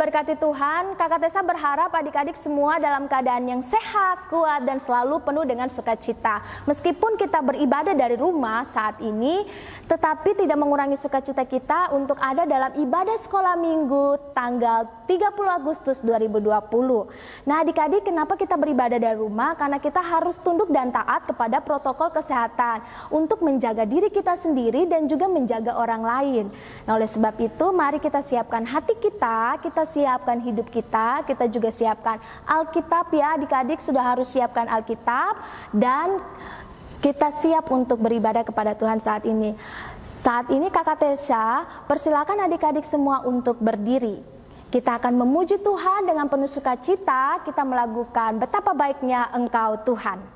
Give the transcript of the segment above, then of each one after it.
diberkati Tuhan, Kakak Tessa berharap adik-adik semua dalam keadaan yang sehat, kuat, dan selalu penuh dengan sukacita. Meskipun kita beribadah dari rumah saat ini, tetapi tidak mengurangi sukacita kita untuk ada dalam ibadah sekolah minggu tanggal 30 Agustus 2020. Nah adik-adik, kenapa kita beribadah dari rumah? Karena kita harus tunduk dan taat kepada protokol kesehatan untuk menjaga diri kita sendiri dan juga menjaga orang lain. Nah oleh sebab itu, mari kita siapkan hati kita siapkan hidup kita juga siapkan Alkitab ya adik-adik, sudah harus siapkan Alkitab dan kita siap untuk beribadah kepada Tuhan saat ini. Saat ini Kakak Tessa persilakan adik-adik semua untuk berdiri. Kita akan memuji Tuhan dengan penuh sukacita, kita melakukan betapa baiknya Engkau Tuhan.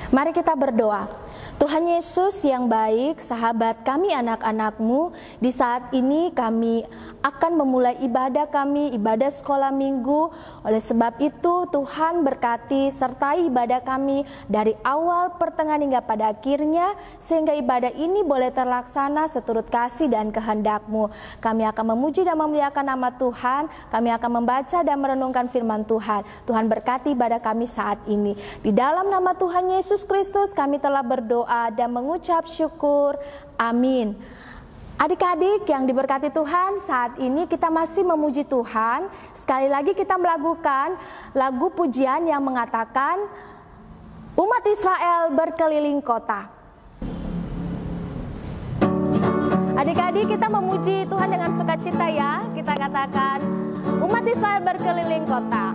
Mari kita berdoa. Tuhan Yesus yang baik, sahabat kami anak-anak-Mu, di saat ini kami akan memulai ibadah kami, ibadah sekolah minggu. Oleh sebab itu Tuhan berkati sertai ibadah kami dari awal, pertengahan hingga pada akhirnya, sehingga ibadah ini boleh terlaksana seturut kasih dan kehendak-Mu. Kami akan memuji dan memuliakan nama Tuhan, kami akan membaca dan merenungkan firman Tuhan. Tuhan berkati ibadah kami saat ini. Di dalam nama Tuhan Yesus Kristus kami telah berdoa dan mengucap syukur. Amin. Adik-adik yang diberkati Tuhan, saat ini kita masih memuji Tuhan. Sekali lagi kita melakukan lagu pujian yang mengatakan umat Israel berkeliling kota. Adik-adik kita memuji Tuhan dengan sukacita ya. Kita katakan umat Israel berkeliling kota.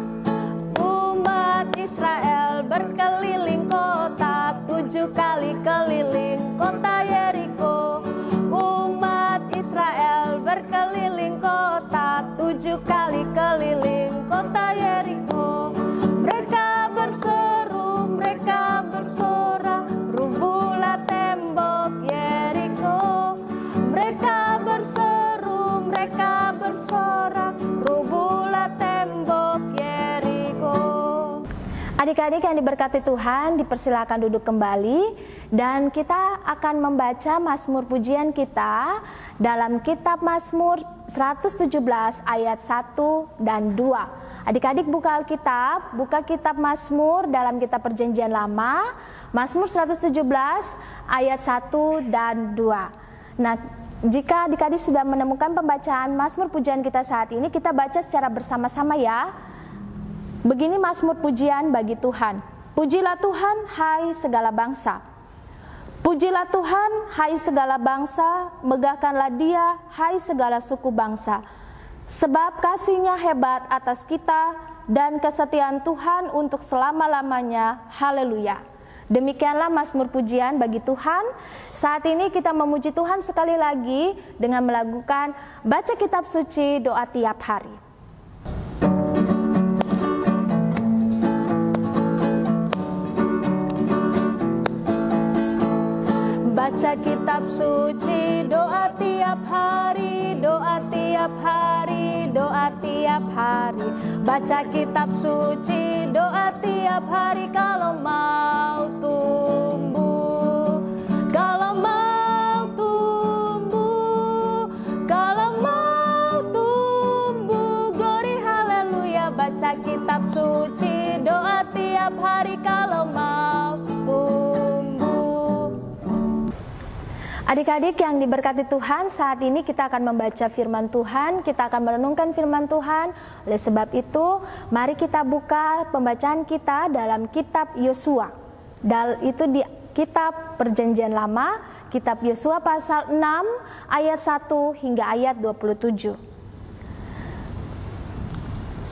Umat Israel berkeliling kota, 7 kali keliling kota Yeriko. Umat Israel berkeliling kota, 7 kali keliling kota Yeriko. Mereka berseru, mereka bersorak, rubuhlah tembok Yeriko. Mereka berseru, mereka bersorak, rubuhlah tembok Yeriko. Adik-adik yang diberkati Tuhan, dipersilakan duduk kembali dan kita akan membaca Mazmur pujian kita dalam kitab Mazmur 117 ayat 1 dan 2. Adik-adik buka Alkitab, buka kitab Mazmur dalam kitab Perjanjian Lama, Mazmur 117 ayat 1 dan 2. Nah, jika adik-adik sudah menemukan pembacaan Mazmur pujian kita saat ini, kita baca secara bersama-sama ya. Begini Mazmur pujian bagi Tuhan. Pujilah Tuhan, hai segala bangsa. Pujilah Tuhan, hai segala bangsa. Megahkanlah Dia, hai segala suku bangsa. Sebab kasih-Nya hebat atas kita dan kesetiaan Tuhan untuk selama-lamanya. Haleluya. Demikianlah Mazmur pujian bagi Tuhan. Saat ini kita memuji Tuhan sekali lagi dengan melakukan baca kitab suci, doa tiap hari. Baca kitab suci, doa tiap hari, doa tiap hari, doa tiap hari. Baca kitab suci, doa tiap hari kalau mau tumbuh. Kalau mau tumbuh, kalau mau tumbuh. Glory haleluya. Baca kitab suci, doa tiap hari kalau mau tumbuh. Adik-adik yang diberkati Tuhan, saat ini kita akan membaca firman Tuhan, kita akan merenungkan firman Tuhan. Oleh sebab itu, mari kita buka pembacaan kita dalam kitab Yosua. Itu di kitab Perjanjian Lama, kitab Yosua pasal 6 ayat 1 hingga ayat 27.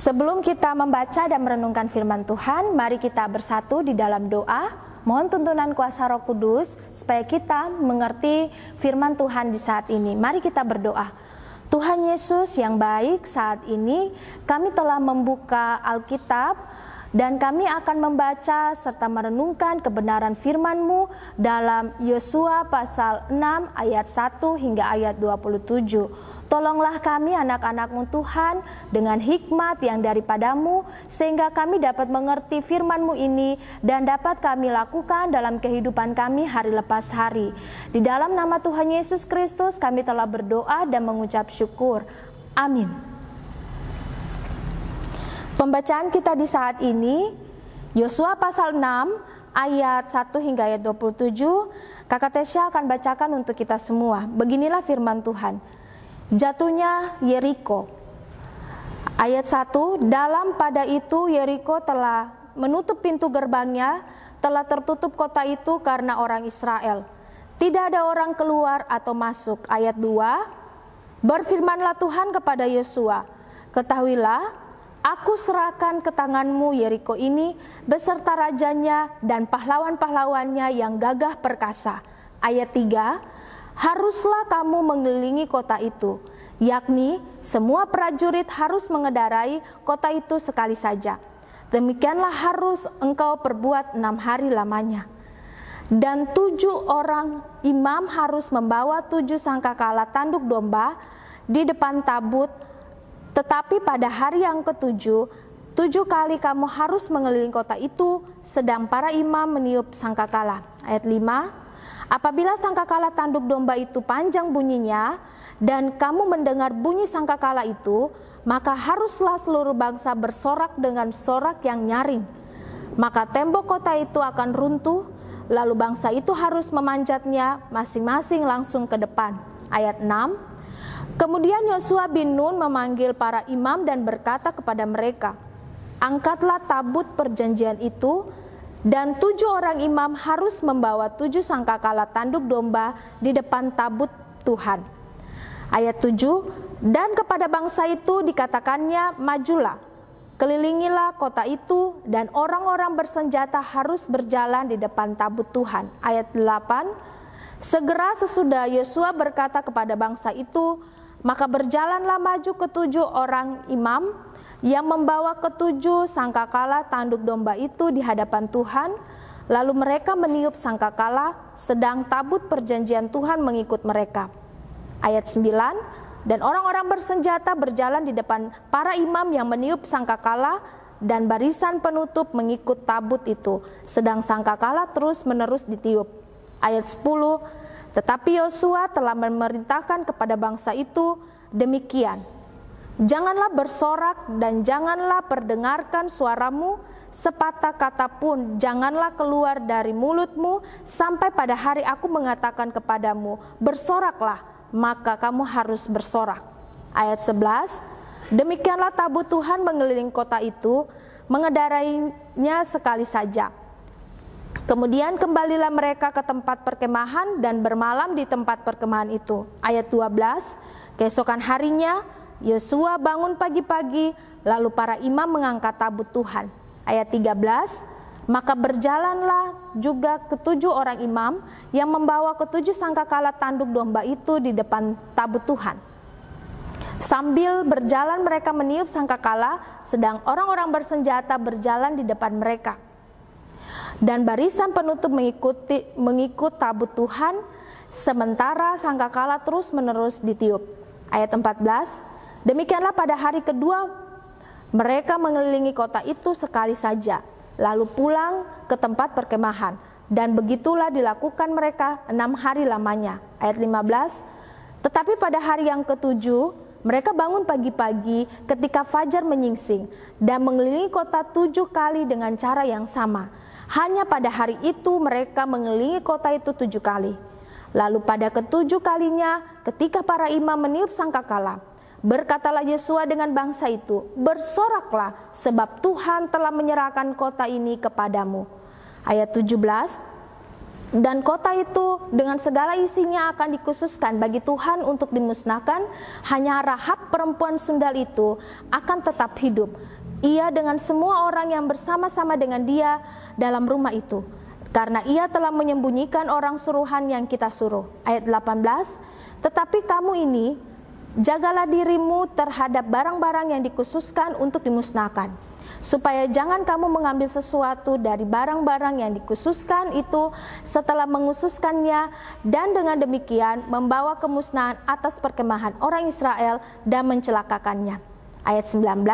Sebelum kita membaca dan merenungkan firman Tuhan, mari kita bersatu di dalam doa. Mohon tuntunan kuasa Roh Kudus supaya kita mengerti firman Tuhan di saat ini. Mari kita berdoa. Tuhan Yesus yang baik, saat ini kami telah membuka Alkitab dan kami akan membaca serta merenungkan kebenaran firman-Mu dalam Yosua pasal 6 ayat 1 hingga ayat 27. Tolonglah kami anak-anak-Mu Tuhan dengan hikmat yang daripadamu, sehingga kami dapat mengerti firman-Mu ini dan dapat kami lakukan dalam kehidupan kami hari lepas hari. Di dalam nama Tuhan Yesus Kristus kami telah berdoa dan mengucap syukur. Amin. Pembacaan kita di saat ini, Yosua pasal 6 ayat 1 hingga ayat 27, Kakak Tesya akan bacakan untuk kita semua. Beginilah firman Tuhan. Jatuhnya Yeriko. Ayat 1, dalam pada itu Yeriko telah menutup pintu gerbangnya, telah tertutup kota itu karena orang Israel. Tidak ada orang keluar atau masuk. Ayat 2, berfirmanlah Tuhan kepada Yosua, ketahuilah, aku serahkan ke tanganmu Yeriko ini beserta rajanya dan pahlawan-pahlawannya yang gagah perkasa. Ayat 3, haruslah kamu mengelilingi kota itu, yakni semua prajurit harus mengendarai kota itu sekali saja. Demikianlah harus engkau perbuat 6 hari lamanya. Dan 7 orang imam harus membawa 7 sangkakala tanduk domba di depan tabut. Tetapi pada hari yang ke-7, 7 kali kamu harus mengelilingi kota itu, sedang para imam meniup sangkakala. Ayat 5, apabila sangkakala tanduk domba itu panjang bunyinya, dan kamu mendengar bunyi sangkakala itu, maka haruslah seluruh bangsa bersorak dengan sorak yang nyaring. Maka tembok kota itu akan runtuh, lalu bangsa itu harus memanjatnya masing-masing langsung ke depan. Ayat 6, kemudian Yosua bin Nun memanggil para imam dan berkata kepada mereka, angkatlah tabut perjanjian itu, dan 7 orang imam harus membawa 7 sangkakala tanduk domba di depan tabut Tuhan. Ayat 7, dan kepada bangsa itu dikatakannya, majulah, kelilingilah kota itu, dan orang-orang bersenjata harus berjalan di depan tabut Tuhan. Ayat 8, segera sesudah Yosua berkata kepada bangsa itu, maka berjalanlah maju ke-7 orang imam yang membawa ke-7 sangkakala tanduk domba itu di hadapan Tuhan. Lalu mereka meniup sangkakala, sedang tabut perjanjian Tuhan mengikut mereka. Ayat 9, dan orang-orang bersenjata berjalan di depan para imam yang meniup sangkakala, dan barisan penutup mengikut tabut itu, sedang sangkakala terus-menerus ditiup. Ayat 10, tetapi Yosua telah memerintahkan kepada bangsa itu demikian, janganlah bersorak dan janganlah perdengarkan suaramu, sepatah kata pun janganlah keluar dari mulutmu sampai pada hari aku mengatakan kepadamu, bersoraklah, maka kamu harus bersorak. Ayat 11, demikianlah tabut Tuhan mengelilingi kota itu, mengendarainya sekali saja. Kemudian kembalilah mereka ke tempat perkemahan dan bermalam di tempat perkemahan itu. Ayat 12, keesokan harinya Yosua bangun pagi-pagi, lalu para imam mengangkat tabut Tuhan. Ayat 13, maka berjalanlah juga ke-7 orang imam yang membawa ke-7 sangkakala tanduk domba itu di depan tabut Tuhan. Sambil berjalan mereka meniup sangkakala, sedang orang-orang bersenjata berjalan di depan mereka. Dan barisan penutup mengikut tabut Tuhan, sementara sangkakala terus-menerus ditiup. Ayat 14, demikianlah pada hari kedua mereka mengelilingi kota itu sekali saja, lalu pulang ke tempat perkemahan, dan begitulah dilakukan mereka 6 hari lamanya. Ayat 15, tetapi pada hari yang ke-7 mereka bangun pagi-pagi ketika fajar menyingsing dan mengelilingi kota 7 kali dengan cara yang sama. Hanya pada hari itu mereka mengelilingi kota itu 7 kali. Lalu pada ke-7 kalinya ketika para imam meniup sangkakala, berkatalah Yosua dengan bangsa itu, bersoraklah sebab Tuhan telah menyerahkan kota ini kepadamu. Ayat 17, Dan kota itu dengan segala isinya akan dikhususkan bagi Tuhan untuk dimusnahkan. Hanya Rahab perempuan sundal itu akan tetap hidup, ia dengan semua orang yang bersama-sama dengan dia dalam rumah itu, karena ia telah menyembunyikan orang suruhan yang kita suruh. Ayat 18, tetapi kamu ini, jagalah dirimu terhadap barang-barang yang dikhususkan untuk dimusnahkan, supaya jangan kamu mengambil sesuatu dari barang-barang yang dikhususkan itu setelah menghususkannya, dan dengan demikian membawa kemusnahan atas perkemahan orang Israel dan mencelakakannya. Ayat 19,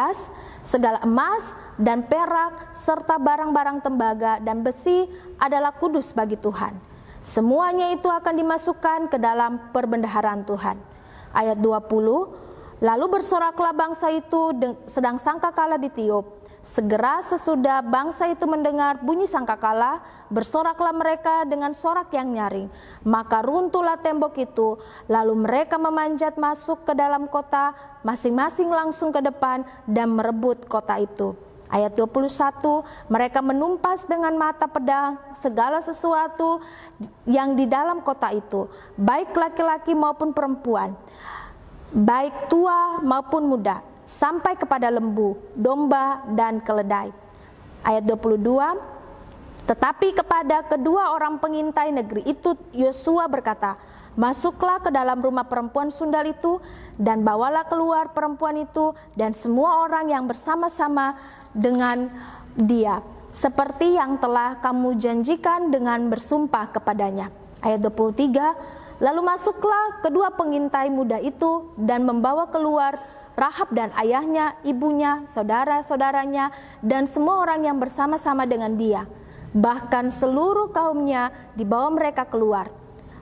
segala emas dan perak serta barang-barang tembaga dan besi adalah kudus bagi Tuhan. Semuanya itu akan dimasukkan ke dalam perbendaharaan Tuhan. Ayat 20, lalu bersoraklah bangsa itu sedang sangkakala ditiup. Segera sesudah bangsa itu mendengar bunyi sangkakala, bersoraklah mereka dengan sorak yang nyaring. Maka runtuhlah tembok itu, lalu mereka memanjat masuk ke dalam kota, masing-masing langsung ke depan dan merebut kota itu. Ayat 21, mereka menumpas dengan mata pedang segala sesuatu yang di dalam kota itu, baik laki-laki maupun perempuan, baik tua maupun muda, sampai kepada lembu, domba, dan keledai. Ayat 22, tetapi kepada kedua orang pengintai negeri itu Yosua berkata, masuklah ke dalam rumah perempuan sundal itu, dan bawalah keluar perempuan itu dan semua orang yang bersama-sama dengan dia, seperti yang telah kamu janjikan dengan bersumpah kepadanya. Ayat 23, lalu masuklah kedua pengintai muda itu dan membawa keluar Rahab dan ayahnya, ibunya, saudara-saudaranya, dan semua orang yang bersama-sama dengan dia. Bahkan seluruh kaumnya dibawa mereka keluar.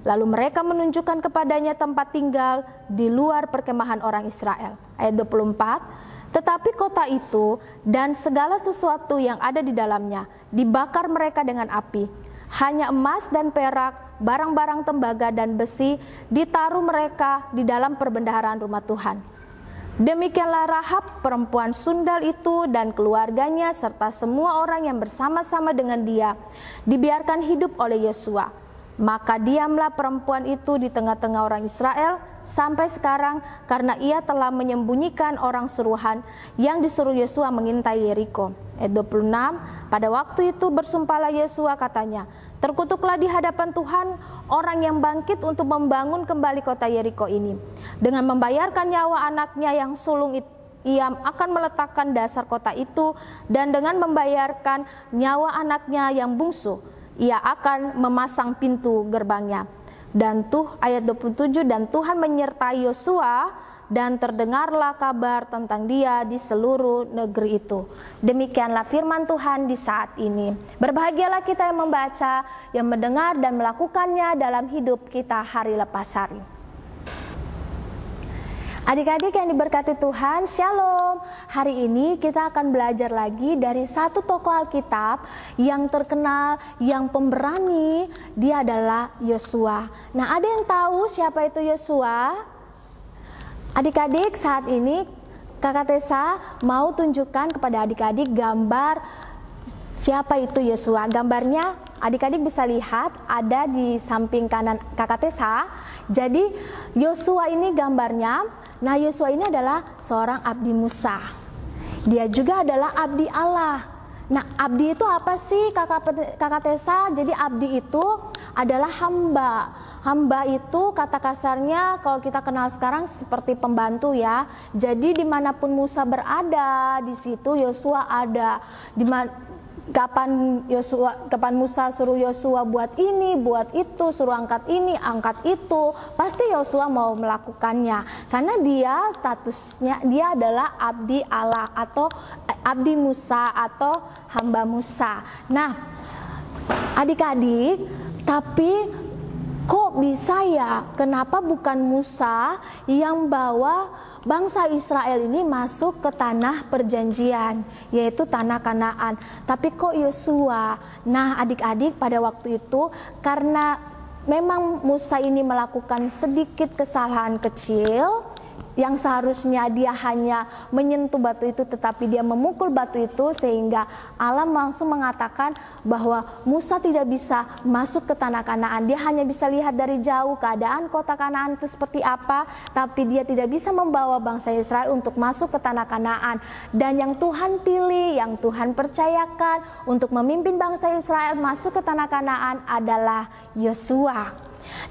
Lalu mereka menunjukkan kepadanya tempat tinggal di luar perkemahan orang Israel. Ayat 24, tetapi kota itu dan segala sesuatu yang ada di dalamnya dibakar mereka dengan api. Hanya emas dan perak, barang-barang tembaga dan besi ditaruh mereka di dalam perbendaharaan rumah Tuhan. Demikianlah Rahab perempuan sundal itu dan keluarganya serta semua orang yang bersama-sama dengan dia dibiarkan hidup oleh Yosua. Maka diamlah perempuan itu di tengah-tengah orang Israel sampai sekarang, karena ia telah menyembunyikan orang suruhan yang disuruh Yosua mengintai Yeriko. Ayat 26, pada waktu itu bersumpahlah Yosua, katanya, terkutuklah di hadapan Tuhan orang yang bangkit untuk membangun kembali kota Yeriko ini. Dengan membayarkan nyawa anaknya yang sulung itu, ia akan meletakkan dasar kota itu, dan dengan membayarkan nyawa anaknya yang bungsu, ia akan memasang pintu gerbangnya. Dan ayat 27, dan Tuhan menyertai Yosua, dan terdengarlah kabar tentang dia di seluruh negeri itu. Demikianlah firman Tuhan di saat ini. Berbahagialah kita yang membaca, yang mendengar dan melakukannya dalam hidup kita hari lepas hari. Adik-adik yang diberkati Tuhan, Shalom. Hari ini kita akan belajar lagi dari satu tokoh Alkitab yang terkenal, yang pemberani. Dia adalah Yosua. Nah, ada yang tahu siapa itu Yosua? Adik-adik, saat ini Kakak Tessa mau tunjukkan kepada adik-adik gambar siapa itu Yosua. Gambarnya adik-adik bisa lihat ada di samping kanan Kakak Tessa. Jadi Yosua ini gambarnya. Nah, Yosua ini adalah seorang abdi Musa. Dia juga adalah abdi Allah. Nah, abdi itu apa sih Kakak Tessa? Jadi abdi itu adalah hamba. Hamba itu kata kasarnya kalau kita kenal sekarang seperti pembantu ya. Jadi dimanapun Musa berada, di situ Yosua ada. Kapan Musa suruh Yosua buat ini, buat itu, suruh angkat ini, angkat itu, pasti Yosua mau melakukannya, karena dia statusnya dia adalah abdi Allah atau abdi Musa atau hamba Musa. Nah, adik-adik, tapi kok bisa ya, kenapa bukan Musa yang bawa bangsa Israel ini masuk ke tanah perjanjian, yaitu tanah Kanaan, tapi kok Yosua? Nah, adik-adik, pada waktu itu karena memang Musa ini melakukan sedikit kesalahan kecil, yang seharusnya dia hanya menyentuh batu itu, tetapi dia memukul batu itu, sehingga Allah langsung mengatakan bahwa Musa tidak bisa masuk ke tanah Kanaan. Dia hanya bisa lihat dari jauh keadaan kota Kanaan itu seperti apa, tapi dia tidak bisa membawa bangsa Israel untuk masuk ke tanah Kanaan. Dan yang Tuhan pilih, yang Tuhan percayakan untuk memimpin bangsa Israel masuk ke tanah Kanaan adalah Yosua.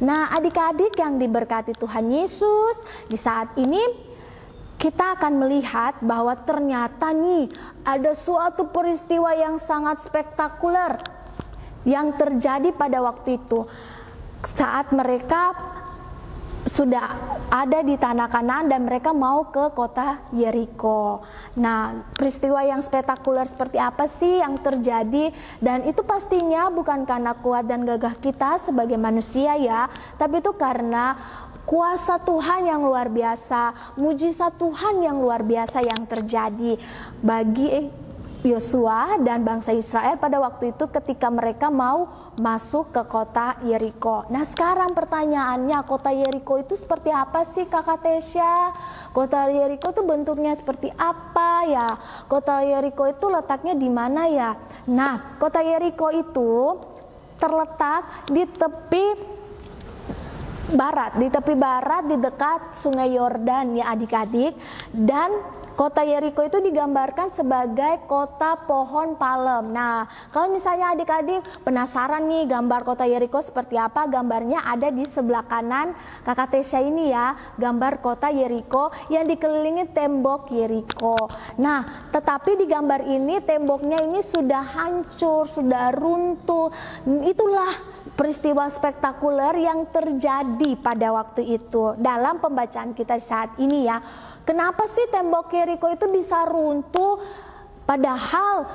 Nah, adik-adik yang diberkati Tuhan Yesus, di saat ini kita akan melihat bahwa ternyata nih ada suatu peristiwa yang sangat spektakuler yang terjadi pada waktu itu saat mereka sudah ada di tanah Kanaan dan mereka mau ke kota Yeriko. Nah, peristiwa yang spektakuler seperti apa sih yang terjadi? Dan itu pastinya bukan karena kuat dan gagah kita sebagai manusia ya, tapi itu karena kuasa Tuhan yang luar biasa, mujizat Tuhan yang luar biasa yang terjadi bagi Yosua dan bangsa Israel pada waktu itu ketika mereka mau masuk ke kota Yeriko. Nah, sekarang pertanyaannya, kota Yeriko itu seperti apa sih Kakak Tesya? Kota Yeriko itu bentuknya seperti apa ya? Kota Yeriko itu letaknya di mana ya? Nah, kota Yeriko itu terletak di tepi barat di dekat Sungai Yordan ya adik-adik. Dan kota Yeriko itu digambarkan sebagai kota pohon palem. Nah, kalau misalnya adik-adik penasaran nih gambar kota Yeriko seperti apa, gambarnya ada di sebelah kanan Kakak Tesya ini ya, gambar kota Yeriko yang dikelilingi tembok Yeriko. Nah, tetapi di gambar ini temboknya ini sudah hancur, sudah runtuh. Itulah peristiwa spektakuler yang terjadi pada waktu itu dalam pembacaan kita saat ini ya. Kenapa sih tembok Yeriko itu bisa runtuh? Padahal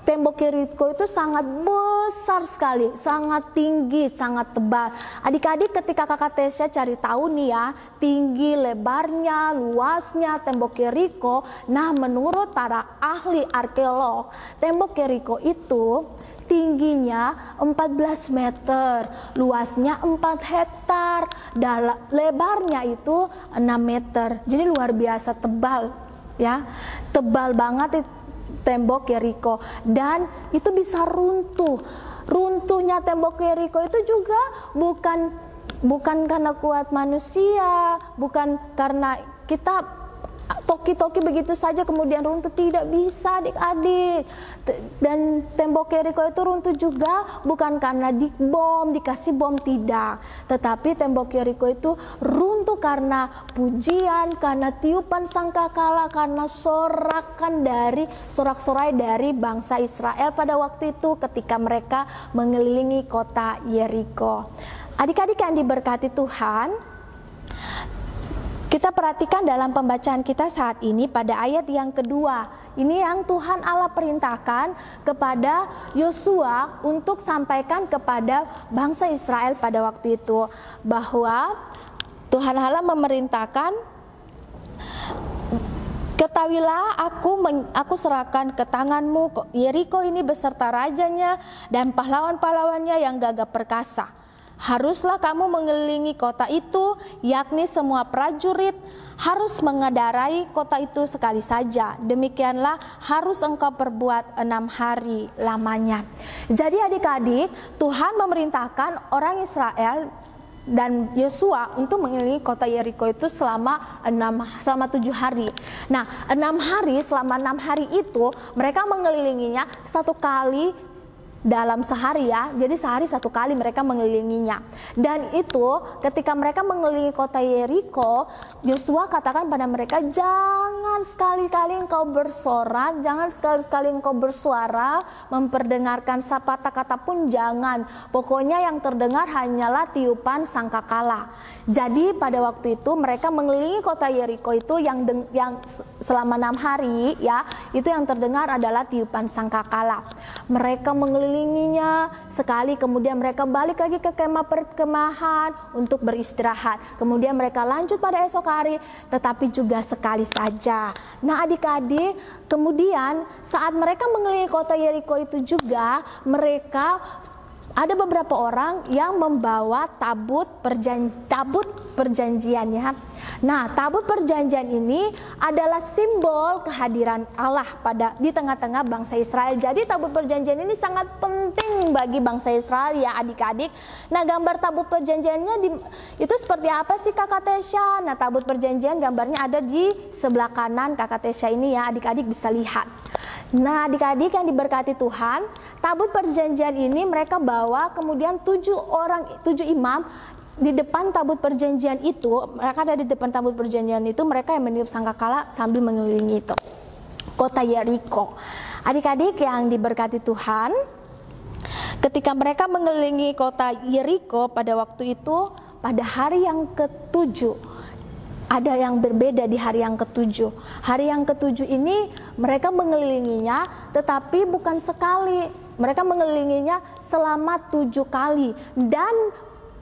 tembok Yeriko itu sangat besar sekali, sangat tinggi, sangat tebal. Adik-adik ketika Kakak Tesya cari tahu nih ya, tinggi, lebarnya, luasnya tembok Yeriko. Nah, menurut para ahli arkeolog, tembok Yeriko itu tingginya 14 meter, luasnya 4 hektar, lebarnya itu 6 meter. Jadi luar biasa tebal ya, tebal banget tembok Yeriko, dan itu bisa runtuh. Runtuhnya tembok Yeriko itu juga bukan karena kuat manusia, bukan karena kita toki-toki begitu saja kemudian runtuh, tidak bisa adik-adik. Dan tembok Yeriko itu runtuh juga bukan karena dikasih bom, tidak, tetapi tembok Yeriko itu runtuh karena pujian, karena tiupan sangkakala, karena sorak-sorai dari bangsa Israel pada waktu itu ketika mereka mengelilingi kota Yeriko. Adik-adik yang diberkati Tuhan, kita perhatikan dalam pembacaan kita saat ini pada ayat yang kedua. Ini yang Tuhan Allah perintahkan kepada Yosua untuk sampaikan kepada bangsa Israel pada waktu itu, bahwa Tuhan Allah memerintahkan, ketahuilah aku serahkan ke tanganmu Yeriko ini beserta rajanya dan pahlawan-pahlawannya yang gagah perkasa. Haruslah kamu mengelilingi kota itu, yakni semua prajurit harus mengendarai kota itu sekali saja. Demikianlah harus engkau perbuat 6 hari lamanya. Jadi adik-adik, Tuhan memerintahkan orang Israel dan Yosua untuk mengelilingi kota Yeriko itu selama 7 hari. Nah, 6 hari, selama 6 hari itu mereka mengelilinginya 1 kali dalam sehari ya, jadi sehari 1 kali mereka mengelilinginya. Dan itu ketika mereka mengelilingi kota Yeriko, Yosua katakan pada mereka, jangan sekali-kali engkau bersorak, jangan sekali-kali engkau bersuara, memperdengarkan sepatah kata pun jangan. Pokoknya yang terdengar hanyalah tiupan sangkakala. Jadi pada waktu itu mereka mengelilingi kota Yeriko itu yang selama 6 hari ya, itu yang terdengar adalah tiupan sangkakala. Mereka mengelilinginya sekali, kemudian mereka balik lagi ke kemah perkemahan untuk beristirahat. Kemudian mereka lanjut pada esok hari, tetapi juga sekali saja. Nah adik-adik, kemudian saat mereka mengelilingi kota Yeriko itu juga mereka ada beberapa orang yang membawa tabut perjanjian ya. Nah, tabut perjanjian ini adalah simbol kehadiran Allah di tengah-tengah bangsa Israel. Jadi tabut perjanjian ini sangat penting bagi bangsa Israel ya adik-adik. Nah, gambar tabut perjanjiannya itu seperti apa sih Kakak Tesya? Nah, tabut perjanjian gambarnya ada di sebelah kanan Kakak Tesya ini ya, adik-adik bisa lihat. Nah, adik-adik yang diberkati Tuhan, tabut perjanjian ini mereka bawa, kemudian 7 imam di depan tabut perjanjian itu, mereka ada di depan tabut perjanjian itu, mereka yang meniup sangkakala sambil mengelilingi itu kota Yeriko. Adik-adik yang diberkati Tuhan, ketika mereka mengelilingi kota Yeriko pada waktu itu, pada hari yang ke-7, ada yang berbeda di hari yang ke-7. Hari yang ke-7 ini mereka mengelilinginya, tetapi bukan sekali. Mereka mengelilinginya selama 7 kali. Dan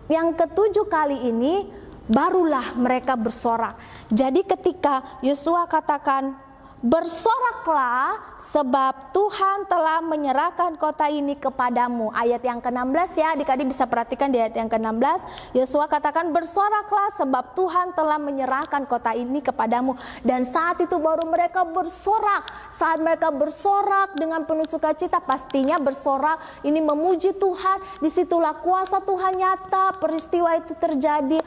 yang ke-7 kali ini barulah mereka bersorak. Jadi ketika Yosua katakan, "Bersoraklah sebab Tuhan telah menyerahkan kota ini kepadamu." Ayat yang ke-16 ya, adik-adik bisa perhatikan di ayat yang ke-16. Yosua katakan, "Bersoraklah sebab Tuhan telah menyerahkan kota ini kepadamu." Dan saat itu baru mereka bersorak. Saat mereka bersorak dengan penuh sukacita, pastinya bersorak ini memuji Tuhan. Disitulah kuasa Tuhan nyata. Peristiwa itu terjadi,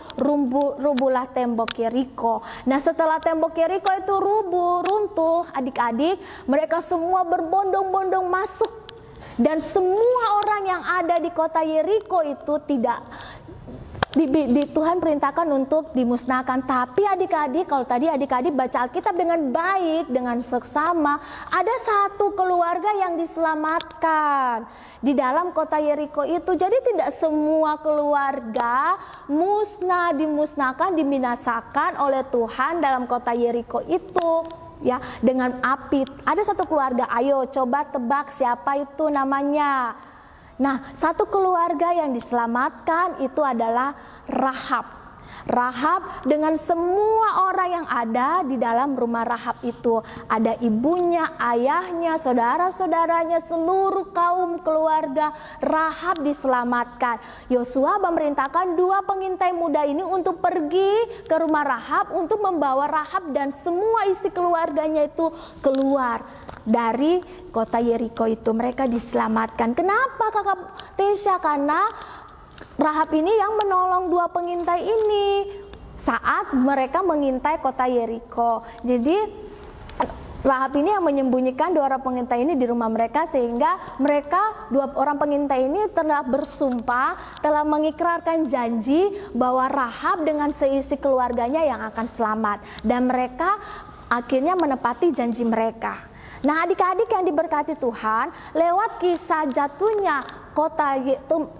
rubuhlah tembok Yeriko. Nah, setelah tembok Yeriko itu runtuh, adik-adik, mereka semua berbondong-bondong masuk, dan semua orang yang ada di kota Yeriko itu tidak Tuhan perintahkan untuk dimusnahkan. Tapi adik-adik, kalau tadi adik-adik baca Alkitab dengan baik, dengan seksama, ada satu keluarga yang diselamatkan di dalam kota Yeriko itu. Jadi tidak semua keluarga dimusnahkan, dibinasakan oleh Tuhan dalam kota Yeriko itu ya, dengan api. Ada satu keluarga, ayo coba tebak siapa itu namanya. Nah, satu keluarga yang diselamatkan itu adalah Rahab. Rahab dengan semua orang yang ada di dalam rumah Rahab itu. Ada ibunya, ayahnya, saudara-saudaranya, seluruh kaum keluarga Rahab diselamatkan. Yosua memerintahkan 2 pengintai muda ini untuk pergi ke rumah Rahab untuk membawa Rahab dan semua isi keluarganya itu keluar dari kota Yeriko itu. Mereka diselamatkan. Kenapa Kakak Tesya? Karena Rahab ini yang menolong 2 pengintai ini saat mereka mengintai kota Yeriko. Jadi Rahab ini yang menyembunyikan 2 orang pengintai ini di rumah mereka, sehingga mereka 2 orang pengintai ini telah bersumpah, telah mengikrarkan janji bahwa Rahab dengan seisi keluarganya yang akan selamat, dan mereka akhirnya menepati janji mereka. Nah, adik-adik yang diberkati Tuhan, lewat kisah jatuhnya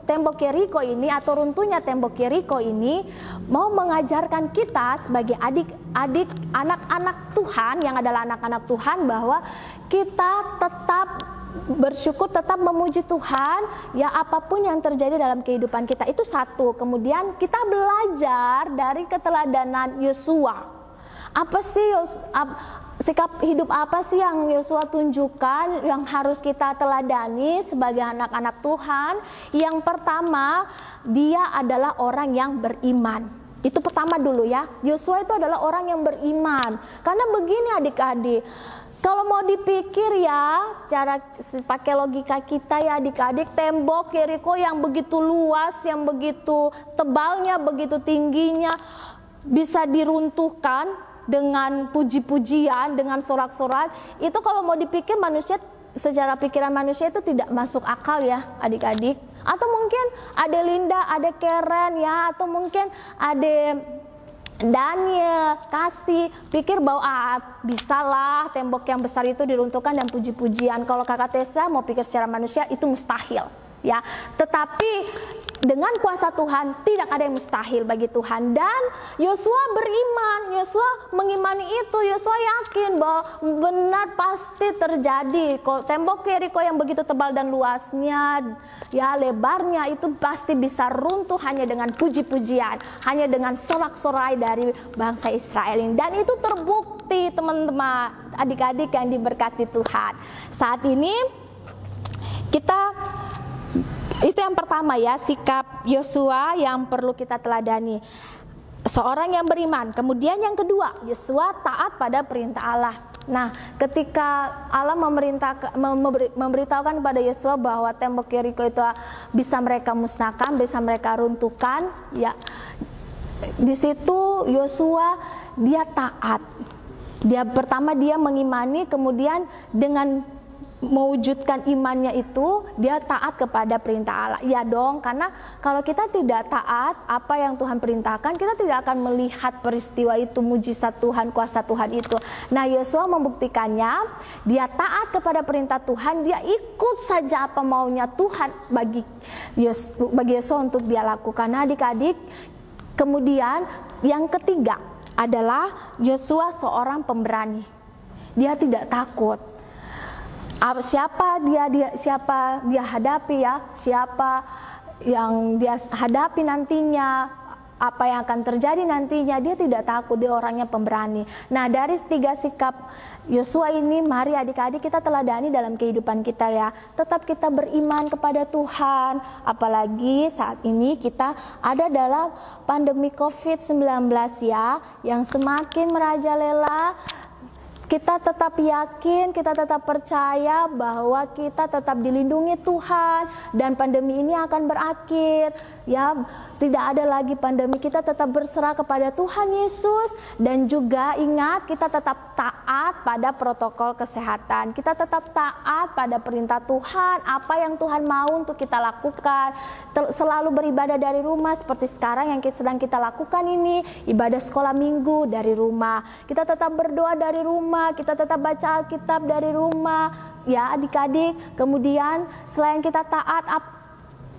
tembok Yeriko ini atau runtuhnya tembok Yeriko ini mau mengajarkan kita sebagai adik-adik, anak-anak Tuhan yang adalah anak-anak Tuhan, bahwa kita tetap bersyukur, tetap memuji Tuhan ya, apapun yang terjadi dalam kehidupan kita. Itu satu. Kemudian kita belajar dari keteladanan Yosua. Apa sih sikap hidup apa sih yang Yosua tunjukkan yang harus kita teladani sebagai anak-anak Tuhan? Yang pertama, dia adalah orang yang beriman. Itu pertama dulu ya. Yosua itu adalah orang yang beriman. Karena begini adik-adik, kalau mau dipikir ya, secara pakai logika kita ya adik-adik, tembok Yeriko yang begitu luas, yang begitu tebalnya, begitu tingginya, bisa diruntuhkan dengan puji-pujian, dengan sorak-sorak. Itu kalau mau dipikir manusia, secara pikiran manusia itu tidak masuk akal ya adik-adik. Atau mungkin ada Linda, ada Karen ya, atau mungkin ada Daniel, Kasih, pikir bahwa bisalah tembok yang besar itu diruntuhkan dan puji-pujian. Kalau Kakak Tessa mau pikir secara manusia itu mustahil ya. Tetapi dengan kuasa Tuhan tidak ada yang mustahil bagi Tuhan. Dan Yosua beriman, Yosua mengimani itu. Yosua yakin bahwa benar pasti terjadi. Tembok Yeriko yang begitu tebal dan luasnya ya, lebarnya itu pasti bisa runtuh hanya dengan puji-pujian, hanya dengan sorak-sorai dari bangsa Israel ini. Dan itu terbukti teman-teman, adik-adik yang diberkati Tuhan. Saat ini kita Itu yang pertama ya, sikap Yosua yang perlu kita teladani. Seorang yang beriman. Kemudian yang kedua, Yosua taat pada perintah Allah. Nah, ketika Allah memberitahukan kepada Yosua bahwa tembok Yeriko itu bisa mereka musnahkan, bisa mereka runtuhkan, ya, di situ Yosua dia taat. Pertama dia mengimani, kemudian dengan mewujudkan imannya itu dia taat kepada perintah Allah. Ya dong, karena kalau kita tidak taat apa yang Tuhan perintahkan, kita tidak akan melihat peristiwa itu, mujizat Tuhan, kuasa Tuhan itu. Nah, Yosua membuktikannya, dia taat kepada perintah Tuhan, dia ikut saja apa maunya Tuhan bagi Yosua untuk dia lakukan. Nah, adik-adik, kemudian yang ketiga adalah Yosua seorang pemberani. Dia tidak takut. Siapa dia hadapi ya, siapa yang dia hadapi nantinya, apa yang akan terjadi nantinya, dia tidak takut, dia orangnya pemberani. Nah, dari 3 sikap Yosua ini, mari adik-adik kita teladani dalam kehidupan kita ya. Tetap kita beriman kepada Tuhan, apalagi saat ini kita ada dalam pandemi COVID-19 ya, yang semakin merajalela. Kita tetap yakin, kita tetap percaya bahwa kita tetap dilindungi Tuhan dan pandemi ini akan berakhir. Ya, tidak ada lagi pandemi. Kita tetap berserah kepada Tuhan Yesus dan juga ingat kita tetap taat pada protokol kesehatan. Kita tetap taat pada perintah Tuhan, apa yang Tuhan mau untuk kita lakukan. Selalu beribadah dari rumah seperti sekarang yang sedang kita lakukan ini, ibadah sekolah minggu dari rumah. Kita tetap berdoa dari rumah, kita tetap baca Alkitab dari rumah, ya adik-adik. Kemudian selain kita taat,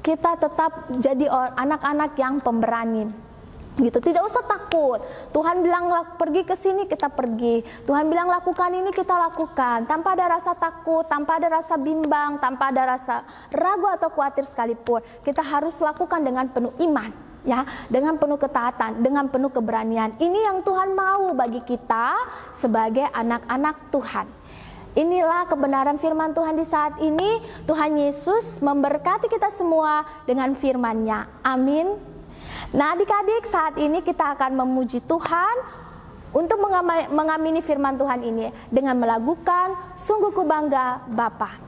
kita tetap jadi anak-anak yang pemberani. Gitu, tidak usah takut. Tuhan bilang pergi ke sini, kita pergi. Tuhan bilang lakukan ini, kita lakukan. Tanpa ada rasa takut, tanpa ada rasa bimbang, tanpa ada rasa ragu atau khawatir sekalipun. Kita harus lakukan dengan penuh iman. Ya, dengan penuh ketaatan, dengan penuh keberanian. Ini yang Tuhan mau bagi kita sebagai anak-anak Tuhan. Inilah kebenaran firman Tuhan di saat ini. Tuhan Yesus memberkati kita semua dengan firman-Nya. Amin. Nah, adik-adik, saat ini kita akan memuji Tuhan untuk mengamini firman Tuhan ini dengan melakukan Sungguh Ku Bangga Bapa.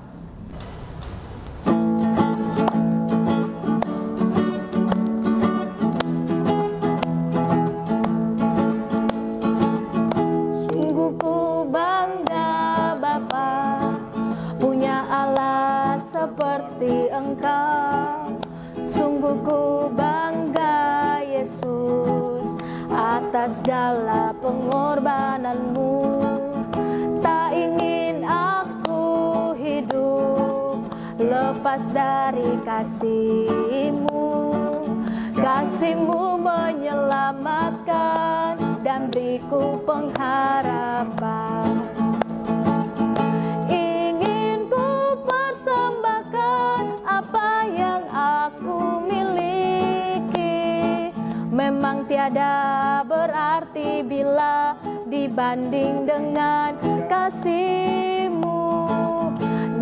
Seperti Engkau, sungguh ku bangga Yesus atas segala pengorbananmu. Tak ingin aku hidup lepas dari kasih-Mu. Kasih-Mu menyelamatkan dan beriku pengharapan. Memang tiada berarti bila dibanding dengan kasih-Mu.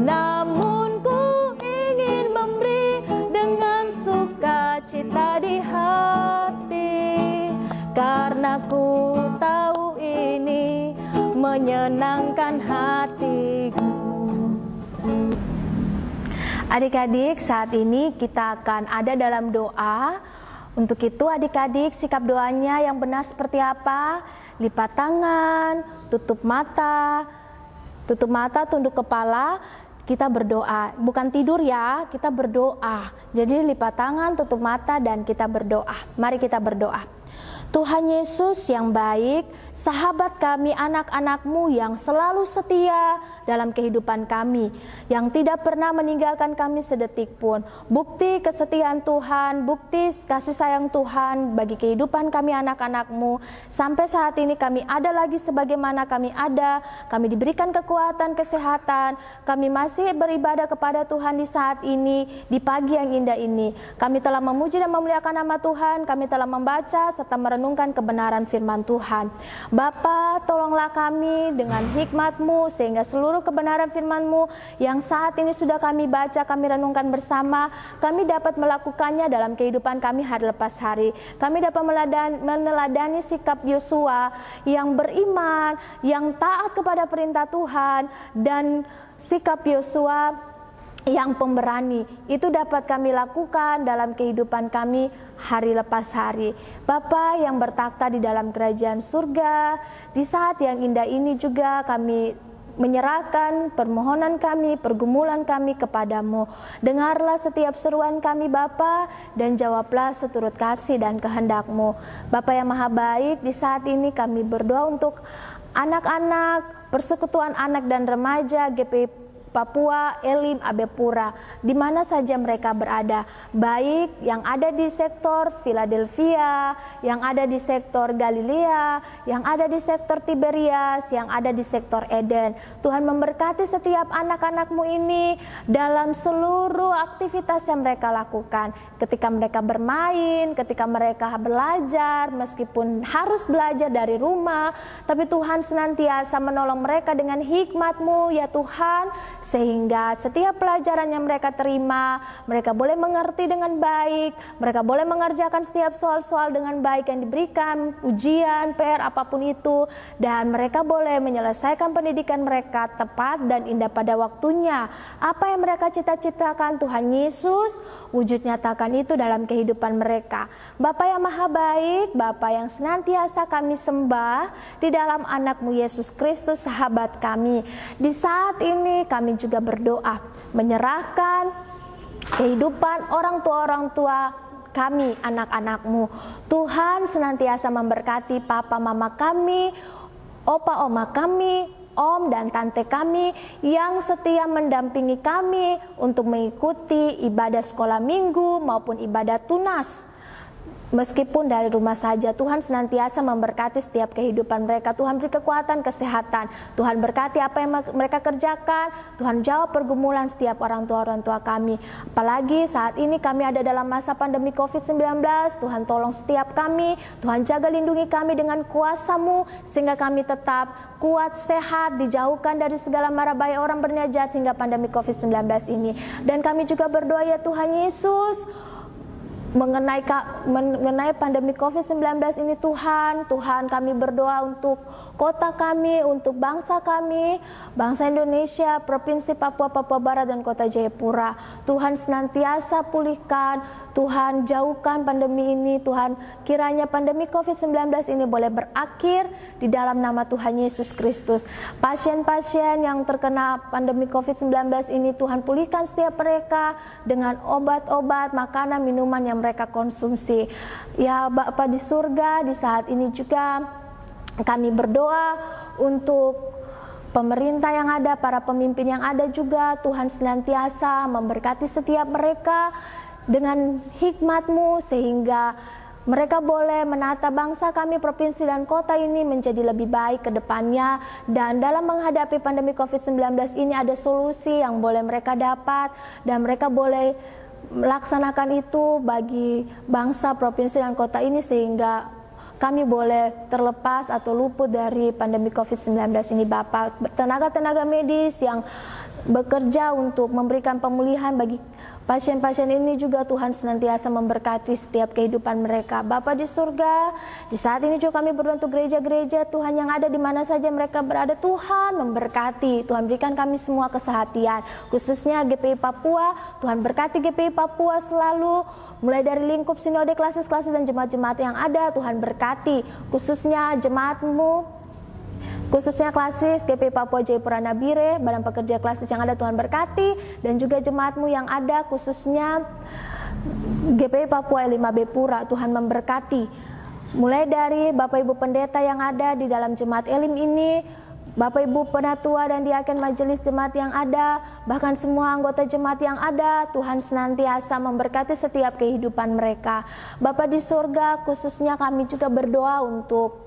Namun ku ingin memberi dengan sukacita di hati, karena ku tahu ini menyenangkan hatiku. Adik-adik, saat ini kita akan ada dalam doa. Untuk itu adik-adik, sikap doanya yang benar seperti apa? Lipat tangan, tutup mata, tunduk kepala, kita berdoa. Bukan tidur ya, kita berdoa. Jadi lipat tangan, tutup mata, dan kita berdoa. Mari kita berdoa. Tuhan Yesus yang baik, sahabat kami anak-anak-Mu yang selalu setia dalam kehidupan kami, yang tidak pernah meninggalkan kami sedetik pun. Bukti kesetiaan Tuhan, bukti kasih sayang Tuhan bagi kehidupan kami anak-anak-Mu. Sampai saat ini kami ada lagi sebagaimana kami ada, kami diberikan kekuatan, kesehatan, kami masih beribadah kepada Tuhan di saat ini, di pagi yang indah ini. Kami telah memuji dan memuliakan nama Tuhan, kami telah membaca serta merenungkan merenungkan kebenaran firman Tuhan. Bapa, tolonglah kami dengan hikmat-Mu sehingga seluruh kebenaran firman-Mu yang saat ini sudah kami baca, kami renungkan bersama, kami dapat melakukannya dalam kehidupan kami hari lepas hari. Kami dapat meneladani sikap Yosua yang beriman, yang taat kepada perintah Tuhan, dan sikap Yosua yang pemberani itu dapat kami lakukan dalam kehidupan kami hari lepas hari. Bapa yang bertakhta di dalam kerajaan surga, di saat yang indah ini juga kami menyerahkan permohonan kami, pergumulan kami kepadamu. Dengarlah setiap seruan kami Bapa, dan jawablah seturut kasih dan kehendak-Mu. Bapa yang maha baik, di saat ini kami berdoa untuk anak-anak, persekutuan anak dan remaja GPI Papua, Elim, Abepura, di mana saja mereka berada, baik yang ada di sektor Philadelphia, yang ada di sektor Galilea, yang ada di sektor Tiberias, yang ada di sektor Eden. Tuhan memberkati setiap anak-anak-Mu ini dalam seluruh aktivitas yang mereka lakukan, ketika mereka bermain, ketika mereka belajar, meskipun harus belajar dari rumah, tapi Tuhan senantiasa menolong mereka dengan hikmat-Mu ya Tuhan, sehingga setiap pelajaran yang mereka terima, mereka boleh mengerti dengan baik, mereka boleh mengerjakan setiap soal-soal dengan baik yang diberikan, ujian, PR, apapun itu, dan mereka boleh menyelesaikan pendidikan mereka tepat dan indah pada waktunya. Apa yang mereka cita-citakan, Tuhan Yesus wujud nyatakan itu dalam kehidupan mereka. Bapa yang maha baik, Bapa yang senantiasa kami sembah di dalam anak-Mu Yesus Kristus, sahabat kami. Di saat ini kami juga berdoa menyerahkan kehidupan orang tua kami, anak-anak-Mu. Tuhan senantiasa memberkati papa mama kami, opa oma kami, om dan tante kami yang setia mendampingi kami untuk mengikuti ibadah sekolah minggu maupun ibadah tunas. Meskipun dari rumah saja, Tuhan senantiasa memberkati setiap kehidupan mereka. Tuhan beri kekuatan, kesehatan. Tuhan berkati apa yang mereka kerjakan. Tuhan jawab pergumulan setiap orang tua kami. Apalagi saat ini kami ada dalam masa pandemi COVID-19. Tuhan tolong setiap kami. Tuhan jaga lindungi kami dengan kuasa-Mu, sehingga kami tetap kuat, sehat, dijauhkan dari segala mara bahaya orang berniat jahat hingga pandemi COVID-19 ini. Dan kami juga berdoa ya Tuhan Yesus, mengenai pandemi COVID-19 ini Tuhan kami berdoa untuk kota kami, untuk bangsa kami, bangsa Indonesia, Provinsi Papua Barat dan Kota Jayapura. Tuhan senantiasa pulihkan, Tuhan jauhkan pandemi ini, Tuhan kiranya pandemi COVID-19 ini boleh berakhir di dalam nama Tuhan Yesus Kristus. Pasien-pasien yang terkena pandemi COVID-19 ini Tuhan pulihkan setiap mereka dengan obat-obat, makanan, minuman yang mereka konsumsi. Ya Bapa di surga, di saat ini juga kami berdoa untuk pemerintah yang ada, para pemimpin yang ada juga, Tuhan senantiasa memberkati setiap mereka dengan hikmat-Mu sehingga mereka boleh menata bangsa kami, provinsi dan kota ini menjadi lebih baik ke depannya. Dan dalam menghadapi pandemi COVID-19 ini ada solusi yang boleh mereka dapat, dan mereka boleh melaksanakan itu bagi bangsa, provinsi dan kota ini, sehingga kami boleh terlepas atau luput dari pandemi COVID-19 ini Bapak. Tenaga-tenaga medis yang bekerja untuk memberikan pemulihan bagi pasien-pasien ini juga Tuhan senantiasa memberkati setiap kehidupan mereka. Bapa di surga, di saat ini juga kami berdoa untuk gereja-gereja Tuhan yang ada di mana saja mereka berada. Tuhan memberkati, Tuhan berikan kami semua kesehatan, khususnya GPI Papua. Tuhan berkati GPI Papua selalu, mulai dari lingkup sinode, klasis-klasis dan jemaat-jemaat yang ada. Tuhan berkati, khususnya jemaat-Mu, khususnya klasis GPI Papua Jayapura Nabire, badan pekerja klasis yang ada Tuhan berkati, dan juga jemaat-Mu yang ada khususnya GPI Papua Elim Abepura, Tuhan memberkati. Mulai dari Bapak Ibu Pendeta yang ada di dalam jemaat Elim ini, Bapak Ibu Penatua dan diaken majelis jemaat yang ada, bahkan semua anggota jemaat yang ada, Tuhan senantiasa memberkati setiap kehidupan mereka. Bapa di surga, khususnya kami juga berdoa untuk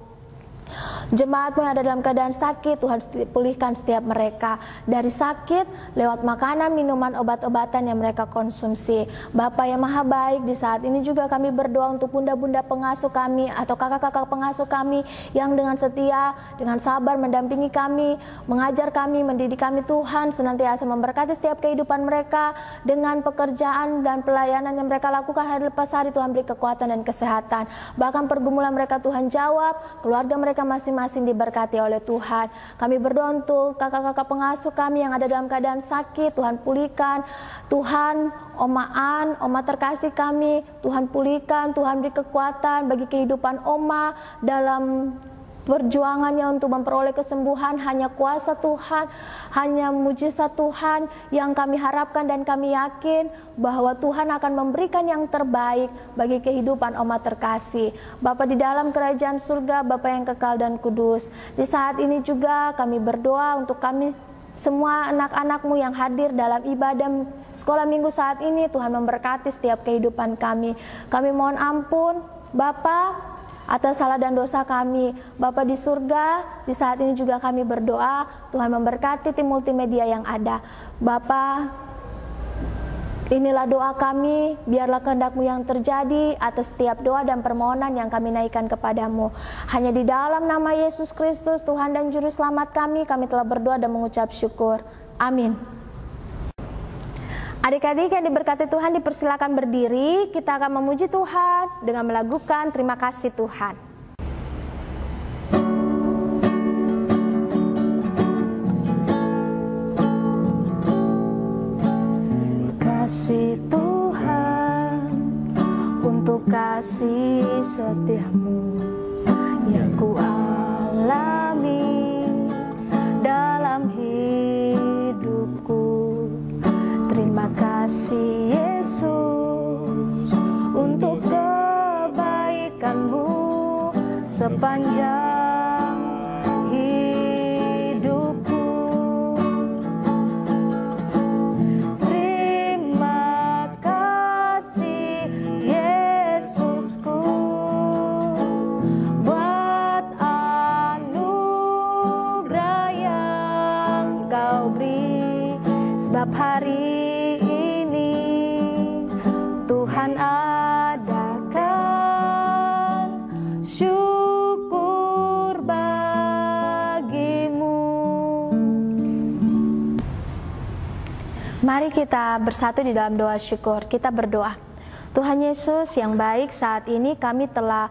Jemaat-Mu yang ada dalam keadaan sakit, Tuhan pulihkan setiap mereka dari sakit lewat makanan, minuman, obat-obatan yang mereka konsumsi. Bapa yang Maha Baik, di saat ini juga kami berdoa untuk bunda-bunda pengasuh kami atau kakak-kakak pengasuh kami yang dengan setia, dengan sabar mendampingi kami, mengajar kami, mendidik kami. Tuhan senantiasa memberkati setiap kehidupan mereka dengan pekerjaan dan pelayanan yang mereka lakukan hari lepas hari. Tuhan beri kekuatan dan kesehatan. Bahkan pergumulan mereka Tuhan jawab, keluarga mereka masing-masing diberkati oleh Tuhan. Kami berdoa untuk kakak-kakak pengasuh kami yang ada dalam keadaan sakit, Tuhan pulihkan. Tuhan, Oma terkasih kami, Tuhan pulihkan, Tuhan beri kekuatan bagi kehidupan Oma dalam perjuangannya untuk memperoleh kesembuhan. Hanya kuasa Tuhan, hanya mujizat Tuhan yang kami harapkan, dan kami yakin bahwa Tuhan akan memberikan yang terbaik bagi kehidupan Oma terkasih. Bapa di dalam kerajaan surga, Bapa yang kekal dan kudus, di saat ini juga kami berdoa untuk kami semua anak-anak-Mu yang hadir dalam ibadah sekolah minggu saat ini. Tuhan memberkati setiap kehidupan kami. Kami mohon ampun Bapa atas salah dan dosa kami. Bapa di surga, di saat ini juga kami berdoa, Tuhan memberkati tim multimedia yang ada. Bapa, inilah doa kami, biarlah kehendak-Mu yang terjadi atas setiap doa dan permohonan yang kami naikkan kepadamu. Hanya di dalam nama Yesus Kristus, Tuhan dan Juru Selamat kami telah berdoa dan mengucap syukur. Amin. Adik-adik yang diberkati Tuhan, dipersilakan berdiri. Kita akan memuji Tuhan dengan melakukan terima kasih Tuhan. Kasih Tuhan untuk kasih setiamu yang ku alami dalam hidupku. Terima kasih Yesus untuk kebaikan-Mu sepanjang hidupku. Terima kasih Yesusku buat anugerah yang Kau beri, sebab hari Tuhan adakan syukur bagimu. Mari kita bersatu di dalam doa syukur. Kita berdoa. Tuhan Yesus yang baik, saat ini kami telah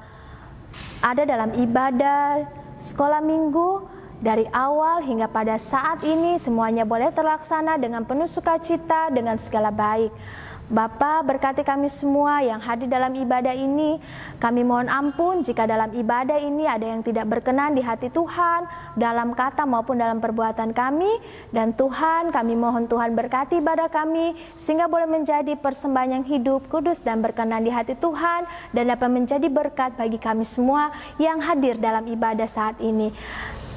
ada dalam ibadah sekolah minggu. Dari awal hingga pada saat ini semuanya boleh terlaksana dengan penuh sukacita, dengan segala baik. Bapa, berkati kami semua yang hadir dalam ibadah ini. Kami mohon ampun jika dalam ibadah ini ada yang tidak berkenan di hati Tuhan, dalam kata maupun dalam perbuatan kami. Dan Tuhan, kami mohon Tuhan berkati ibadah kami, sehingga boleh menjadi persembahan yang hidup, kudus, dan berkenan di hati Tuhan, dan dapat menjadi berkat bagi kami semua yang hadir dalam ibadah saat ini.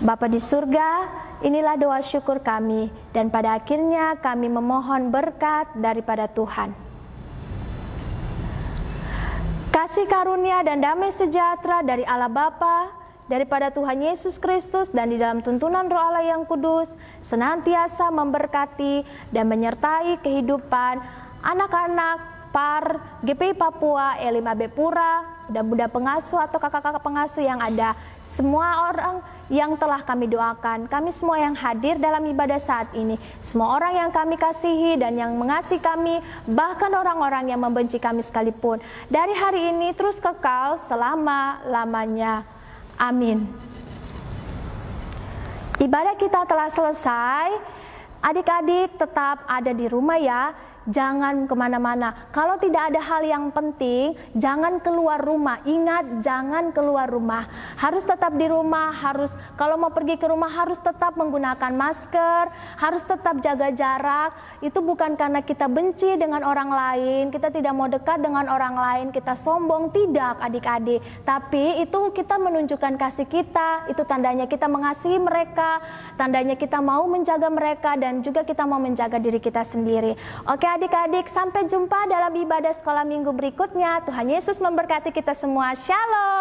Bapa di surga, inilah doa syukur kami, dan pada akhirnya kami memohon berkat daripada Tuhan. Kasih karunia dan damai sejahtera dari Allah Bapa, daripada Tuhan Yesus Kristus, dan di dalam tuntunan Roh Allah yang kudus, senantiasa memberkati dan menyertai kehidupan anak-anak PAR, GPI Papua, Elim AB Pura, dan bunda pengasuh atau kakak-kakak pengasuh yang ada, semua orang yang telah kami doakan, kami semua yang hadir dalam ibadah saat ini, semua orang yang kami kasihi dan yang mengasihi kami, bahkan orang-orang yang membenci kami sekalipun, dari hari ini terus kekal selama-lamanya. Amin. Ibadah kita telah selesai. Adik-adik tetap ada di rumah ya. Jangan kemana-mana. Kalau tidak ada hal yang penting, jangan keluar rumah. Ingat, jangan keluar rumah. Harus tetap di rumah. Harus, kalau mau pergi ke rumah, harus tetap menggunakan masker. Harus tetap jaga jarak. Itu bukan karena kita benci dengan orang lain, kita tidak mau dekat dengan orang lain, kita sombong. Tidak, adik-adik. Tapi itu kita menunjukkan kasih kita. Itu tandanya kita mengasihi mereka. Tandanya kita mau menjaga mereka, dan juga kita mau menjaga diri kita sendiri. Oke adik-adik, sampai jumpa dalam ibadah sekolah minggu berikutnya. Tuhan Yesus memberkati kita semua. Shalom.